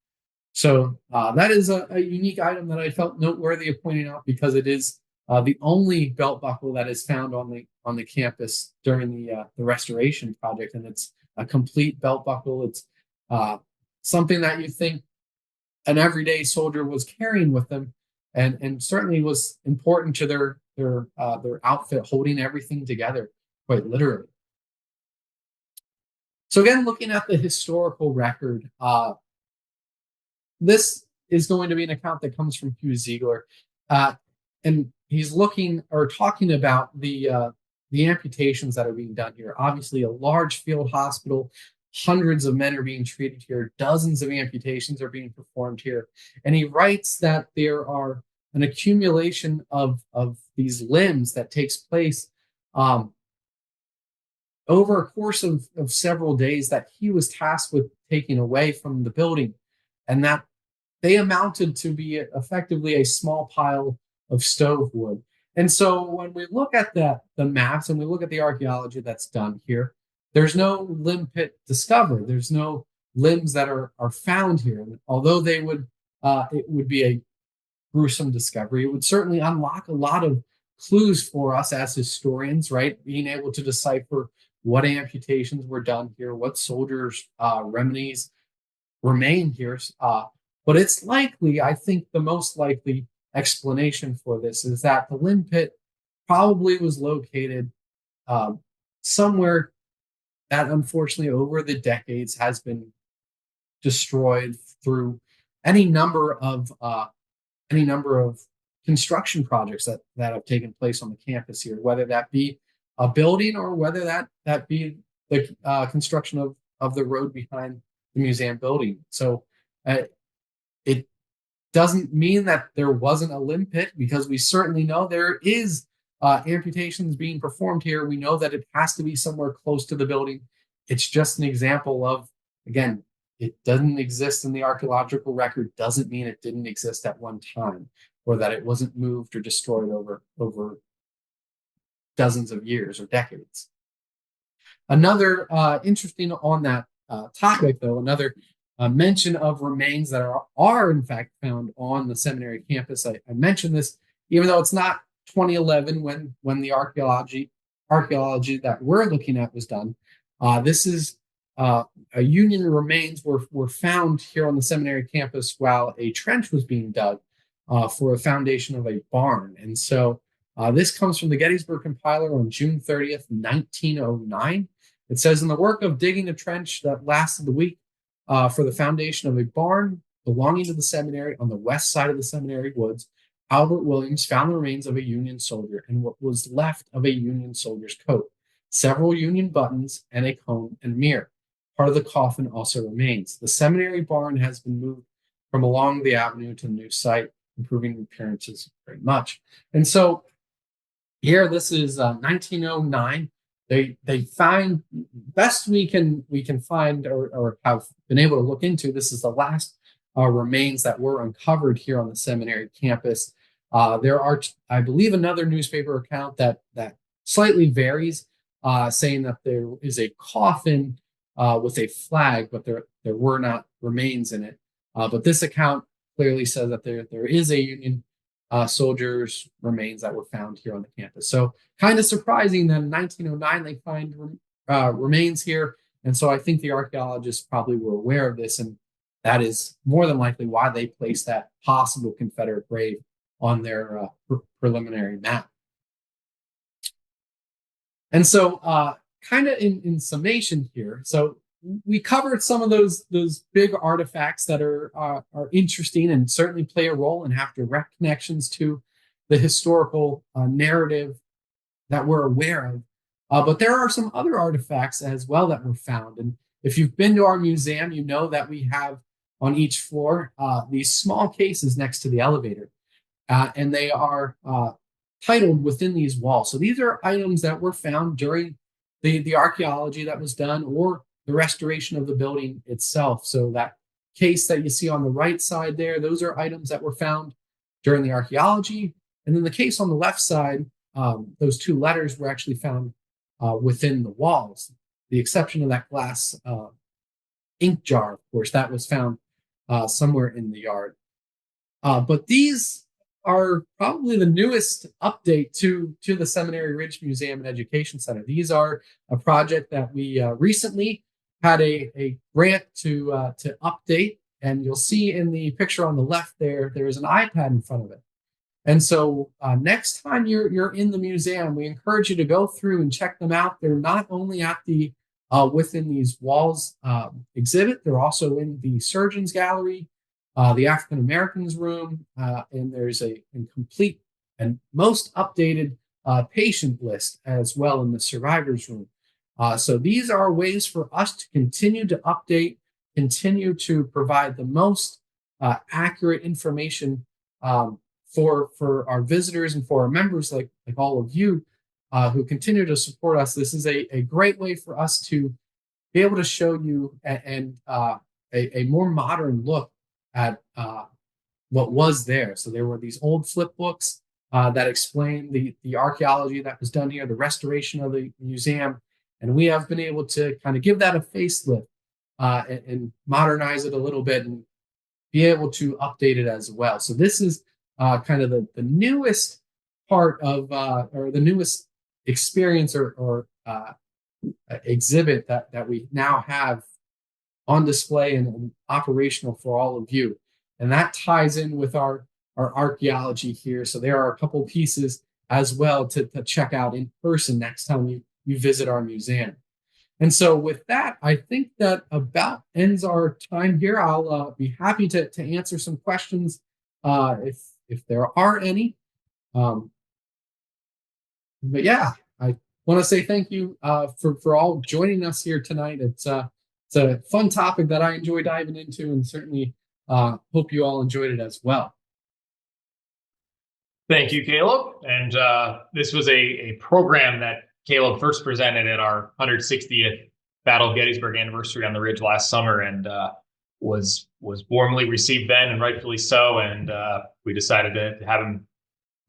So that is a unique item that I felt noteworthy of pointing out, because it is the only belt buckle that is found on the campus during the restoration project, and it's a complete belt buckle. It's something that you think an everyday soldier was carrying with them, and certainly was important to their outfit, holding everything together, quite literally. So again, looking at the historical record, this is going to be an account that comes from Hugh Ziegler, and he's looking or talking about the amputations that are being done here. Obviously, a large field hospital, hundreds of men are being treated here, dozens of amputations are being performed here, and he writes that there are an accumulation of these limbs that takes place over a course of several days that he was tasked with taking away from the building, and that they amounted to be effectively a small pile of stove wood. And so when we look at the maps and we look at the archaeology that's done here, there's no limb pit discovered. There's no limbs that are found here. And although it would be a gruesome discovery, it would certainly unlock a lot of clues for us as historians, right? Being able to decipher what amputations were done here, what soldiers' remedies remain here. But it's likely, I think the most likely explanation for this is that the limb pit probably was located somewhere that unfortunately over the decades has been destroyed through any number of construction projects that have taken place on the campus here, whether that be a building or whether that be the construction of the road behind the museum building. So it doesn't mean that there wasn't a limb pit, because we certainly know there is amputations being performed here. We know that it has to be somewhere close to the building. It's just an example of, again, it doesn't exist in the archaeological record doesn't mean it didn't exist at one time, or that it wasn't moved or destroyed over dozens of years or decades. Another interesting on that topic, though, another mention of remains that are in fact found on the seminary campus. I mentioned this, even though it's not 2011 when the archaeology that we're looking at was done. This is a Union remains were found here on the seminary campus while a trench was being dug for a foundation of a barn. And so this comes from the Gettysburg compiler on June 30th, 1909. It says, in the work of digging a trench that lasted the week for the foundation of a barn belonging to the seminary on the west side of the seminary woods, Albert Williams found the remains of a Union soldier and what was left of a Union soldier's coat, several Union buttons, and a comb and mirror. Part of the coffin also remains. The seminary barn has been moved from along the avenue to the new site, improving appearances very much. And so here, this is 1909. They find, best we can find or have been able to look into, this is the last remains that were uncovered here on the seminary campus. There are, I believe, another newspaper account that slightly varies, saying that there is a coffin with a flag, but there were not remains in it. But this account clearly says that there is a Union soldiers' remains that were found here on the campus. So kind of surprising that in 1909 they find remains here. And so I think the archaeologists probably were aware of this, and that is more than likely why they placed that possible Confederate grave on their preliminary map. And so kind of in summation here, so we covered some of those big artifacts that are interesting and certainly play a role and have direct connections to the historical narrative that we're aware of. But there are some other artifacts as well that were found. And if you've been to our museum, you know that we have on each floor these small cases next to the elevator. And they are titled within these walls. So these are items that were found during the archaeology that was done, or the restoration of the building itself. So that case that you see on the right side there, those are items that were found during the archaeology. And then the case on the left side, those two letters were actually found within the walls. The exception of that glass ink jar, of course, that was found somewhere in the yard. But these are probably the newest update to the Seminary Ridge Museum and Education Center. These are a project that we recently had a grant to update, and you'll see in the picture on the left there is an iPad in front of it. And so next time you're in the museum, we encourage you to go through and check them out. They're not only at the within these walls exhibit, they're also in the surgeons gallery, the African Americans room, and there's a complete and most updated patient list as well in the survivors room. So these are ways for us to continue to update, continue to provide the most accurate information for our visitors and for our members, like all of you who continue to support us. This is a great way for us to be able to show you a more modern look at what was there. So there were these old flip books that explain the archaeology that was done here, the restoration of the museum, and we have been able to kind of give that a facelift and modernize it a little bit and be able to update it as well. So this is kind of the newest part of or the newest experience or exhibit that we now have on display and operational for all of you. And that ties in with our archaeology here. So there are a couple pieces as well to check out in person next time you visit our museum. And so with that, I think that about ends our time here. I'll be happy to answer some questions if there are any. But yeah, I want to say thank you for all joining us here tonight. It's a fun topic that I enjoy diving into, and certainly hope you all enjoyed it as well. Thank you, Caleb. And this was a program that Caleb first presented at our 160th Battle of Gettysburg anniversary on the Ridge last summer, and was warmly received then, and rightfully so. And we decided to have him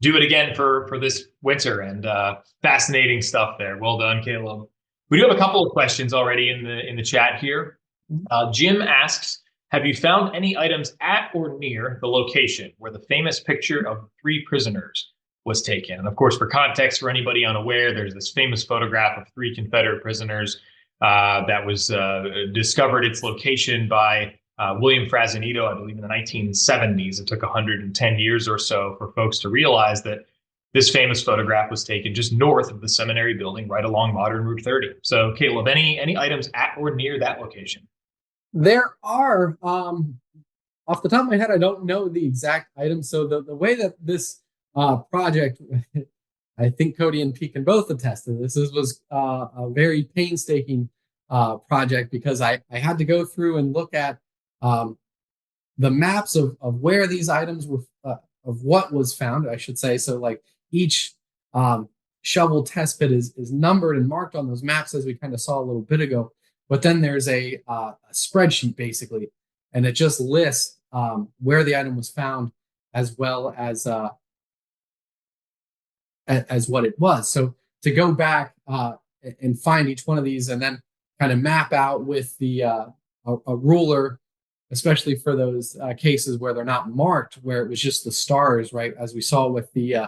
do it again for this winter. And fascinating stuff there. Well done, Caleb. We do have a couple of questions already in the chat here. Jim asks, have you found any items at or near the location where the famous picture of 3 prisoners was taken? And of course, for context, for anybody unaware, there's this famous photograph of 3 Confederate prisoners that was discovered its location by William Frazanito, I believe in the 1970s. It took 110 years or so for folks to realize that this famous photograph was taken just north of the seminary building, right along modern Route 30. So Caleb, any items at or near that location? There are, off the top of my head, I don't know the exact items. So the way that this project, I think Cody and Pete can both attest to this. This was a very painstaking project because I had to go through and look at the maps of where these items were, of what was found, I should say. So like each shovel test pit is numbered and marked on those maps, as we kind of saw a little bit ago. But then there's a spreadsheet basically, and it just lists where the item was found as well as what it was. So to go back and find each one of these and then kind of map out with the a ruler, especially for those cases where they're not marked, where it was just the stars, right? As we saw with the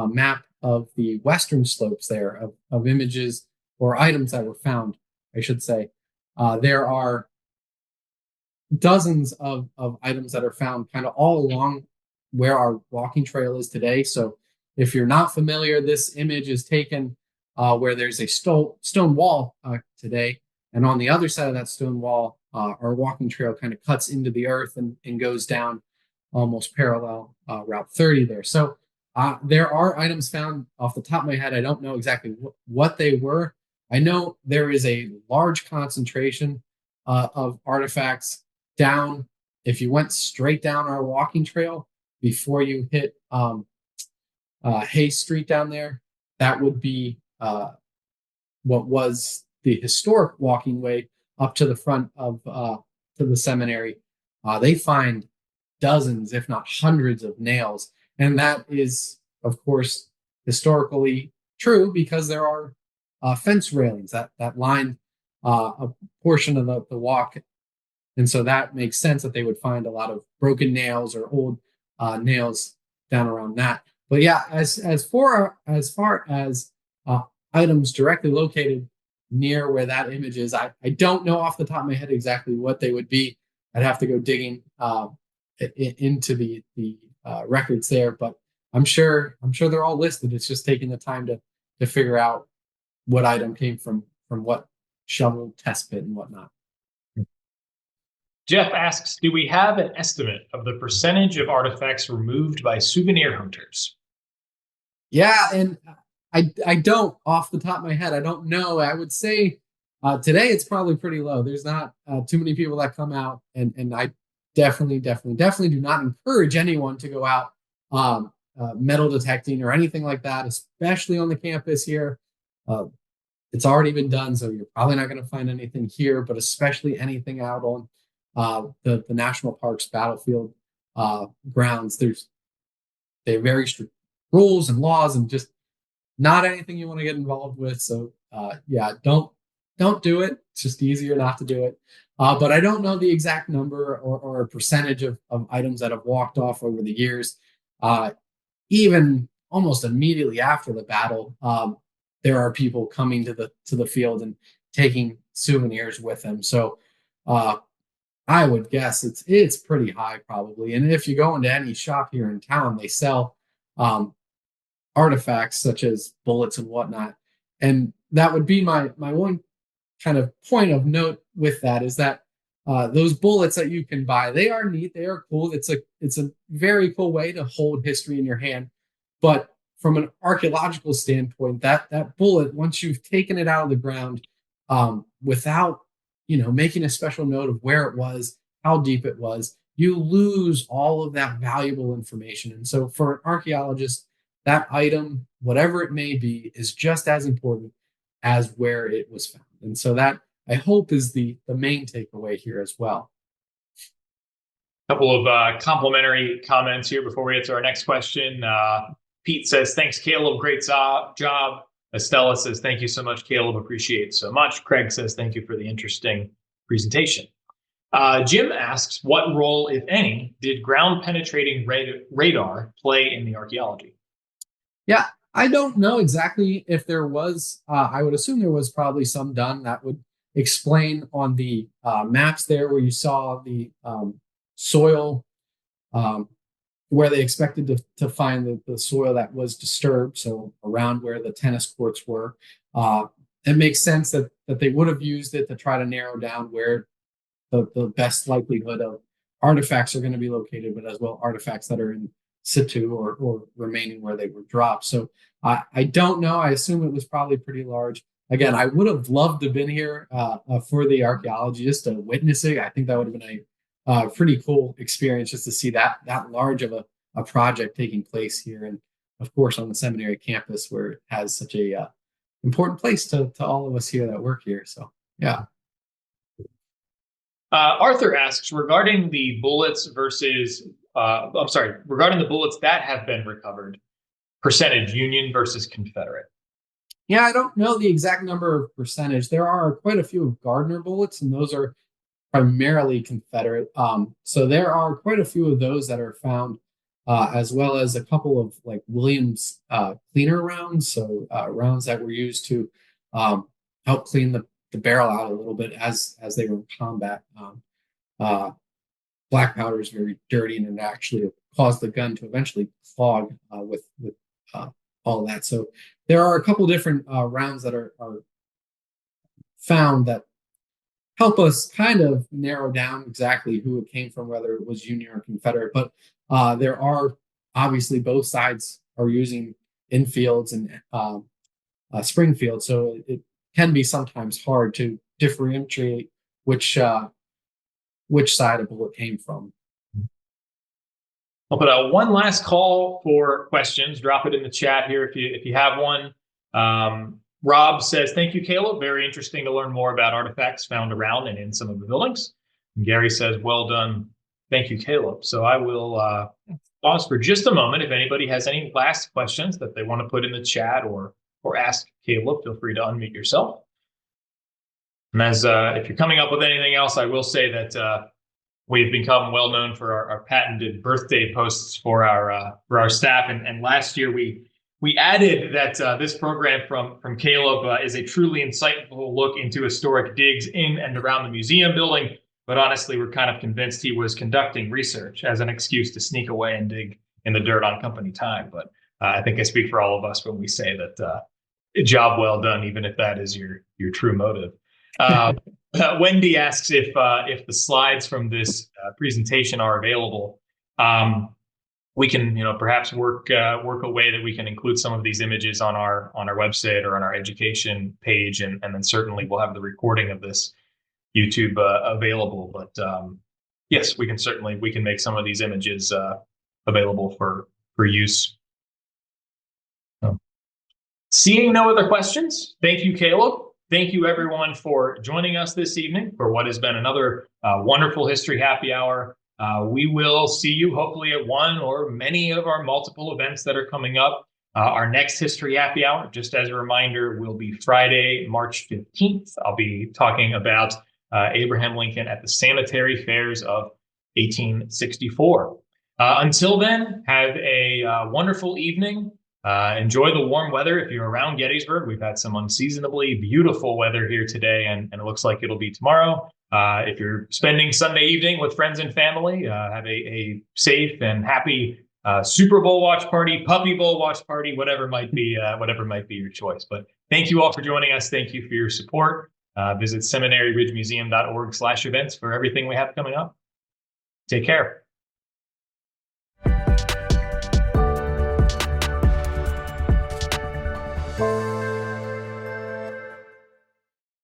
map of the western slopes there of images or items that were found, I should say. There are dozens of items that are found kind of all along where our walking trail is today. So if you're not familiar, this image is taken where there's a stone wall today. And on the other side of that stone wall, our walking trail kind of cuts into the earth and goes down almost parallel Route 30 there. So there are items found. Off the top of my head, I don't know exactly what they were. I know there is a large concentration of artifacts down. If you went straight down our walking trail before you hit Hay Street down there, that would be what was the historic walking way up to the front of to the seminary, they find dozens, if not hundreds, of nails, and that is, of course, historically true because there are fence railings that line a portion of the walk, and so that makes sense that they would find a lot of broken nails or old nails down around that. But yeah, as far as items directly located near where that image is, I don't know off the top of my head exactly what they would be. I'd have to go digging into the records there, but I'm sure they're all listed. It's just taking the time to figure out what item came from what shovel, test pit, and whatnot. Jeff asks, do we have an estimate of the percentage of artifacts removed by souvenir hunters? Yeah, and I don't off the top of my head. I don't know. I would say today it's probably pretty low. There's not too many people that come out, and I definitely do not encourage anyone to go out metal detecting or anything like that, especially on the campus here. It's already been done, so you're probably not going to find anything here, but especially anything out on the national parks battlefield grounds. They have very strict rules and laws, and just not anything you want to get involved with. So yeah, don't do it. It's just easier not to do it. But I don't know the exact number or a percentage of items that have walked off over the years. Even almost immediately after the battle, there are people coming to the field and taking souvenirs with them. So I would guess it's pretty high probably. And if you go into any shop here in town, they sell artifacts such as bullets and whatnot. And that would be my one kind of point of note with that, is that those bullets that you can buy, they are neat, they are cool. It's a very cool way to hold history in your hand. But from an archaeological standpoint, that bullet, once you've taken it out of the ground, without making a special note of where it was, how deep it was, you lose all of that valuable information. And so for an archaeologist, that item, whatever it may be, is just as important as where it was found. And so that, I hope, is the main takeaway here as well. A couple of complimentary comments here before we get to our next question. Pete says, thanks, Caleb. Great job. Estella says, thank you so much, Caleb. Appreciate it so much. Craig says, thank you for the interesting presentation. Jim asks, what role, if any, did ground penetrating radar play in the archaeology? Yeah, I don't know exactly if there was. I would assume there was probably some done. That would explain on the maps there where you saw the soil, where they expected to find the soil that was disturbed, so around where the tennis courts were. It makes sense that they would have used it to try to narrow down where the best likelihood of artifacts are going to be located, but as well artifacts that are in situ or remaining where they were dropped. So I don't know. I assume it was probably pretty large. Again, I would have loved to have been here for the archaeology just to witness it. I think that would have been a pretty cool experience just to see that large of a project taking place here, and of course on the seminary campus where it has such a important place to all of us here that work here. So yeah. Arthur asks, regarding the bullets regarding the bullets that have been recovered, percentage Union versus Confederate. Yeah, I don't know the exact number of percentage. There are quite a few of Gardner bullets, and those are primarily Confederate. So there are quite a few of those that are found, as well as a couple of like Williams cleaner rounds. So rounds that were used to help clean the barrel out a little bit as they were in combat. Black powder is very dirty, and it actually caused the gun to eventually clog with all that. So there are a couple different rounds that are found that help us kind of narrow down exactly who it came from, whether it was Union or Confederate. But there are obviously both sides are using Enfields and Springfield, so it can be sometimes hard to differentiate which side a bullet came from. I'll put out one last call for questions. Drop it in the chat here if you have one. Rob says, thank you, Kaleb. Very interesting to learn more about artifacts found around and in some of the buildings. And Gary says, well done. Thank you, Kaleb. So I will pause for just a moment. If anybody has any last questions that they want to put in the chat or ask Kaleb, feel free to unmute yourself. And as if you're coming up with anything else, I will say that we've become well known for our patented birthday posts for our staff. And last year we added that this program from Kaleb is a truly insightful look into historic digs in and around the museum building. But honestly, we're kind of convinced he was conducting research as an excuse to sneak away and dig in the dirt on company time. But I think I speak for all of us when we say that a job well done, even if that is your true motive. Wendy asks if the slides from this presentation are available. We can, perhaps work a way that we can include some of these images on our website or on our education page, and then certainly we'll have the recording of this YouTube available. But yes, we can make some of these images available for use. So, seeing no other questions, thank you, Kaleb. Thank you, everyone, for joining us this evening for what has been another wonderful History Happy Hour. We will see you hopefully at one or many of our multiple events that are coming up. Our next History Happy Hour, just as a reminder, will be Friday, March 15th. I'll be talking about Abraham Lincoln at the Sanitary Fairs of 1864. Until then, have a wonderful evening. Enjoy the warm weather if you're around Gettysburg. We've had some unseasonably beautiful weather here today, and it looks like it'll be tomorrow. If you're spending Sunday evening with friends and family, have a safe and happy Super Bowl watch party, Puppy Bowl watch party, whatever might be your choice. But thank you all for joining us. Thank you for your support. Visit seminaryridgemuseum.org/events for everything we have coming up. Take care.